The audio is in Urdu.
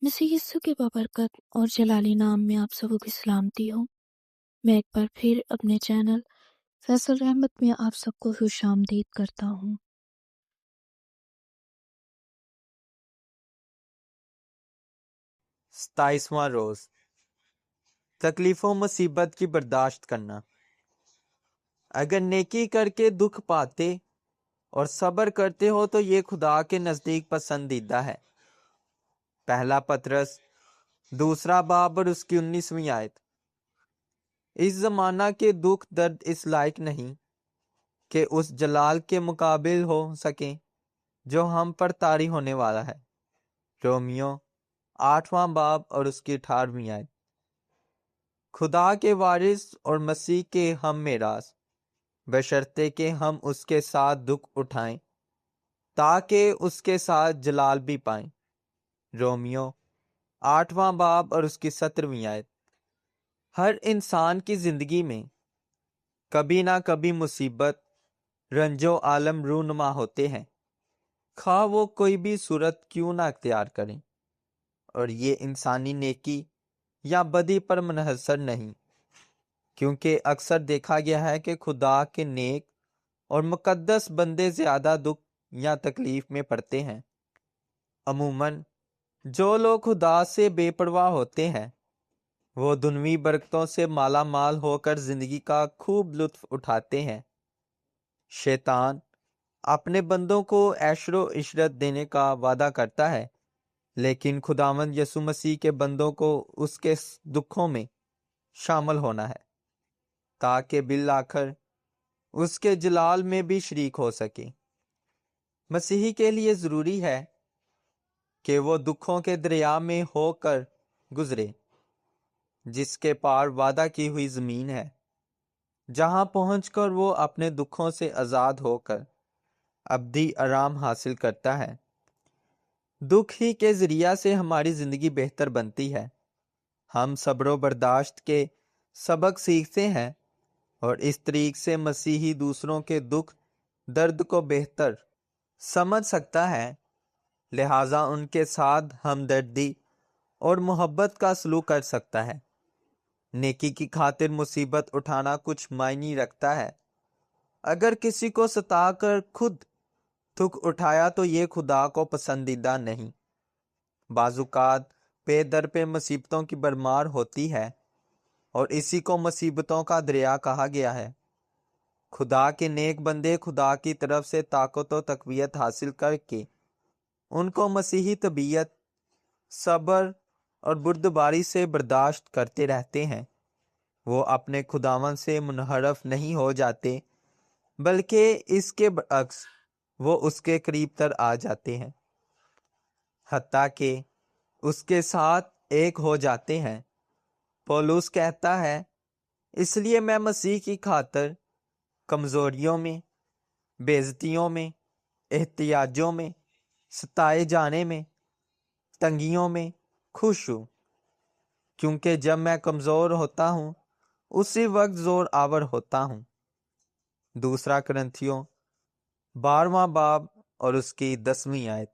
مسیح یسوع کے بابرکت اور جلالی نام میں آپ سبوں کی سلامتی ہو۔ میں ایک بار پھر اپنے چینل فیصل رحمت میں آپ سب کو خوش آمدید کرتا ہوں۔ ستائیسواں روز، تکلیف و مصیبت کی برداشت کرنا۔ اگر نیکی کر کے دکھ پاتے اور صبر کرتے ہو تو یہ خدا کے نزدیک پسندیدہ ہے۔ پہلا پطرس 2 باب اور اس کی 19ویں آیت۔ اس زمانہ کے دکھ درد اس لائق نہیں کہ اس جلال کے مقابل ہو سکیں جو ہم پر طاری ہونے والا ہے۔ رومیو 8واں باب اور اس کی 18ویں آیت۔ خدا کے وارث اور مسیح کے ہم میراث، بشرطے کہ ہم اس کے ساتھ دکھ اٹھائیں تاکہ اس کے ساتھ جلال بھی پائیں۔ رومیو 8واں باب اور اس کی 17ویں آیت۔ ہر انسان کی زندگی میں کبھی نہ کبھی مصیبت، رنج و عالم رونما ہوتے ہیں، خواہ وہ کوئی بھی صورت کیوں نہ اختیار کریں، اور یہ انسانی نیکی یا بدی پر منحصر نہیں، کیونکہ اکثر دیکھا گیا ہے کہ خدا کے نیک اور مقدس بندے زیادہ دکھ یا تکلیف میں پڑتے ہیں۔ عموماً جو لوگ خدا سے بے پرواہ ہوتے ہیں وہ دنوی برکتوں سے مالا مال ہو کر زندگی کا خوب لطف اٹھاتے ہیں۔ شیطان اپنے بندوں کو عیش و عشرت دینے کا وعدہ کرتا ہے، لیکن خداوند یسوع مسیح کے بندوں کو اس کے دکھوں میں شامل ہونا ہے تاکہ بالآخر اس کے جلال میں بھی شریک ہو سکے۔ مسیحی کے لیے ضروری ہے کہ وہ دکھوں کے دریا میں ہو کر گزرے، جس کے پار وعدہ کی ہوئی زمین ہے، جہاں پہنچ کر وہ اپنے دکھوں سے آزاد ہو کر ابدی آرام حاصل کرتا ہے۔ دکھ ہی کے ذریعہ سے ہماری زندگی بہتر بنتی ہے۔ ہم صبر و برداشت کے سبق سیکھتے ہیں، اور اس طریق سے مسیحی دوسروں کے دکھ درد کو بہتر سمجھ سکتا ہے، لہٰذا ان کے ساتھ ہمدردی اور محبت کا سلوک کر سکتا ہے۔ نیکی کی خاطر مصیبت اٹھانا کچھ معنی رکھتا ہے۔ اگر کسی کو ستا کر خود دکھ اٹھایا تو یہ خدا کو پسندیدہ نہیں۔ بعض اوقات پے در پہ مصیبتوں کی بھرمار ہوتی ہے، اور اسی کو مصیبتوں کا دریا کہا گیا ہے۔ خدا کے نیک بندے خدا کی طرف سے طاقت و تقویت حاصل کر کے ان کو مسیحی طبیعت، صبر اور بردباری سے برداشت کرتے رہتے ہیں۔ وہ اپنے خداوند سے منحرف نہیں ہو جاتے، بلکہ اس کے برعکس وہ اس کے قریب تر آ جاتے ہیں، حتیٰ کہ اس کے ساتھ ایک ہو جاتے ہیں۔ پولس کہتا ہے، اس لیے میں مسیح کی خاطر کمزوریوں میں، بے عزتیوں میں، احتیاجوں میں، ستائے جانے میں، تنگیوں میں خوش ہوں، کیونکہ جب میں کمزور ہوتا ہوں اسی وقت زور آور ہوتا ہوں۔ 2 کرنتھیوں 12واں باب اور اس کی 10ویں آیت۔